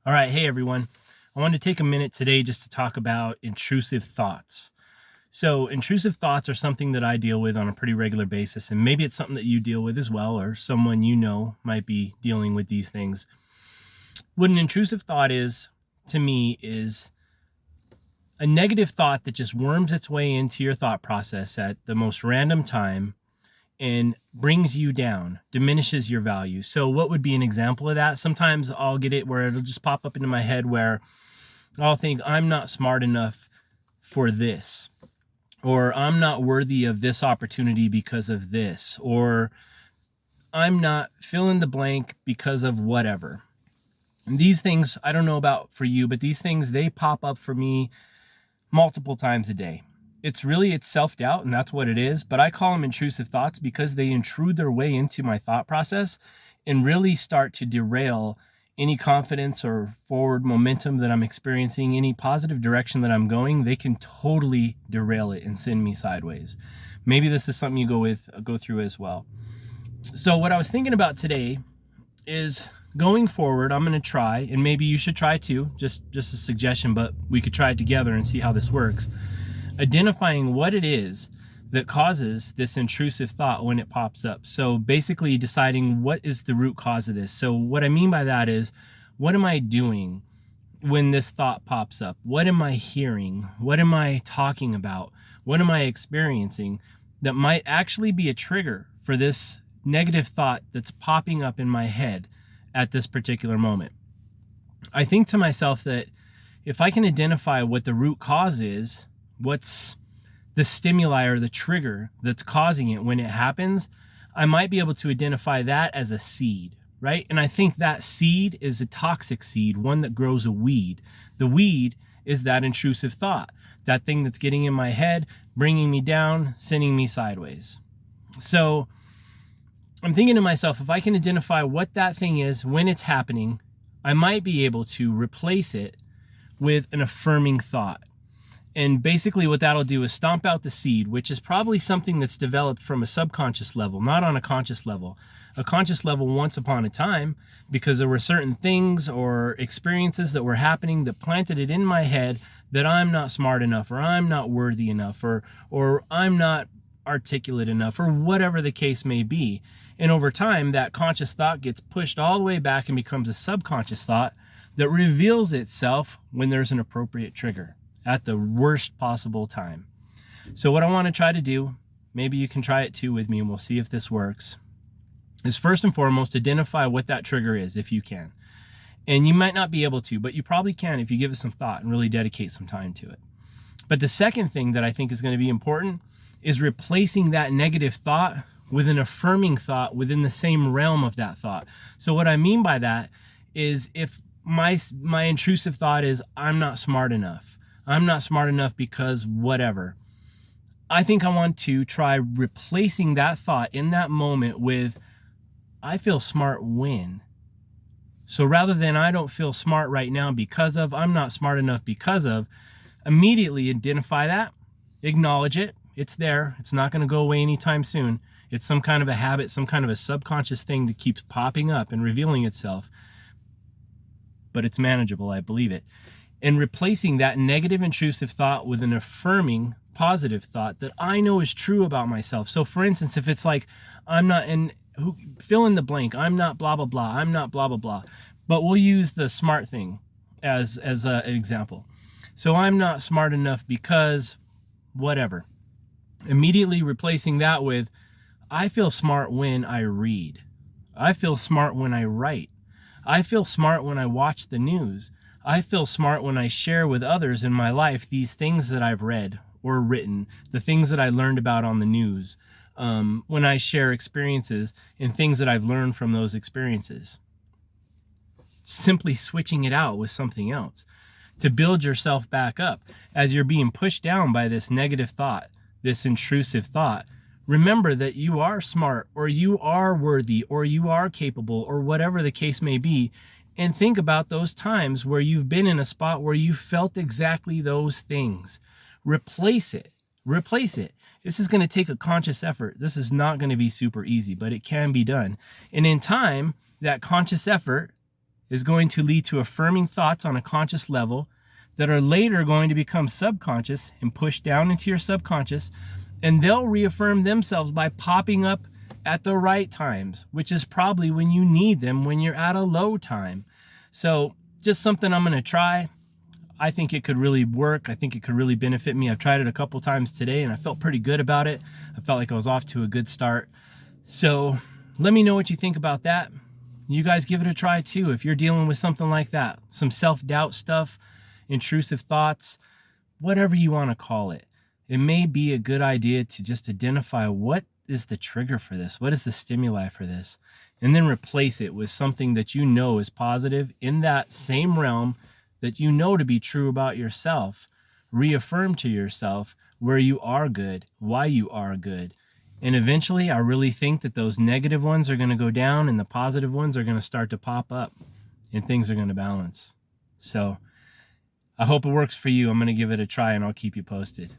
All right. Hey, everyone. I wanted to take a minute today just to talk about intrusive thoughts. So, intrusive thoughts are something that I deal with on a pretty regular basis, and maybe it's something that you deal with as well, or someone you know might be dealing with these things. What an intrusive thought is, to me, is a negative thought that just worms its way into your thought process at the most random time and brings you down, diminishes your value. So what would be an example of that? Sometimes I'll get it where it'll just pop up into my head where I'll think I'm not smart enough for this, or I'm not worthy of this opportunity because of this, or I'm not fill in the blank because of whatever. And these things, I don't know about for you, but these things, they pop up for me multiple times a day. It's self-doubt, and that's what it is. But I call them intrusive thoughts because they intrude their way into my thought process and really start to derail any confidence or forward momentum that I'm experiencing, any positive direction that I'm going. They can totally derail it and send me sideways. Maybe this is something you go through as well. So what I was thinking about today is going forward, I'm going to try, and maybe you should try too, just a suggestion, but we could try it together and see how this works. Identifying what it is that causes this intrusive thought when it pops up. So basically deciding what is the root cause of this. So what I mean by that is, what am I doing when this thought pops up? What am I hearing? What am I talking about? What am I experiencing that might actually be a trigger for this negative thought that's popping up in my head at this particular moment? I think to myself that if I can identify what the root cause is, what's the stimuli or the trigger that's causing it when it happens, I might be able to identify that as a seed, right? And I think that seed is a toxic seed, one that grows a weed. The weed is that intrusive thought, that thing that's getting in my head, bringing me down, sending me sideways. So I'm thinking to myself, if I can identify what that thing is when it's happening, I might be able to replace it with an affirming thought. And basically what that'll do is stomp out the seed, which is probably something that's developed from a subconscious level, not on a conscious level. A conscious level once upon a time, because there were certain things or experiences that were happening that planted it in my head that I'm not smart enough, or I'm not worthy enough, or I'm not articulate enough, or whatever the case may be. And over time, that conscious thought gets pushed all the way back and becomes a subconscious thought that reveals itself when there's an appropriate trigger at the worst possible time. So what I want to try to do, maybe you can try it too with me and we'll see if this works, is first and foremost identify what that trigger is if you can. And you might not be able to, but you probably can if you give it some thought and really dedicate some time to it. But the second thing that I think is going to be important is replacing that negative thought with an affirming thought within the same realm of that thought. So what I mean by that is, if my intrusive thought is I'm not smart enough because whatever, I think I want to try replacing that thought in that moment with I feel smart when. So rather than I don't feel smart right now because of, I'm not smart enough because of, immediately identify that, acknowledge it. It's there. It's not going to go away anytime soon. It's some kind of a habit, some kind of a subconscious thing that keeps popping up and revealing itself. But it's manageable, I believe it. And replacing that negative intrusive thought with an affirming positive thought that I know is true about myself. So for instance, if it's like, I'm not, and fill in the blank, I'm not blah, blah, blah, I'm not blah, blah, blah. But we'll use the smart thing as an example. So I'm not smart enough because whatever. Immediately replacing that with, I feel smart when I read. I feel smart when I write. I feel smart when I watch the news. I feel smart when I share with others in my life these things that I've read or written, the things that I learned about on the news, when I share experiences and things that I've learned from those experiences. Simply switching it out with something else to build yourself back up as you're being pushed down by this negative thought, this intrusive thought. Remember that you are smart, or you are worthy, or you are capable, or whatever the case may be. And think about those times where you've been in a spot where you felt exactly those things. Replace it. Replace it. This is going to take a conscious effort. This is not going to be super easy, but it can be done. And in time, that conscious effort is going to lead to affirming thoughts on a conscious level that are later going to become subconscious and push down into your subconscious, and they'll reaffirm themselves by popping up at the right times, which is probably when you need them, when you're at a low time. So just something I'm going to try. I think it could really work. I think it could really benefit me. I've tried it a couple times today and I felt pretty good about it. I felt like I was off to a good start. So let me know what you think about that. You guys give it a try too. If you're dealing with something like that, some self-doubt stuff, intrusive thoughts, whatever you want to call it, it may be a good idea to just identify what is the trigger for this, what is the stimuli for this, and then replace it with something that you know is positive in that same realm that you know to be true about yourself. Reaffirm to yourself where you are good, why you are good. And eventually, I really think that those negative ones are going to go down and the positive ones are going to start to pop up and things are going to balance. So I hope it works for you. I'm going to give it a try and I'll keep you posted.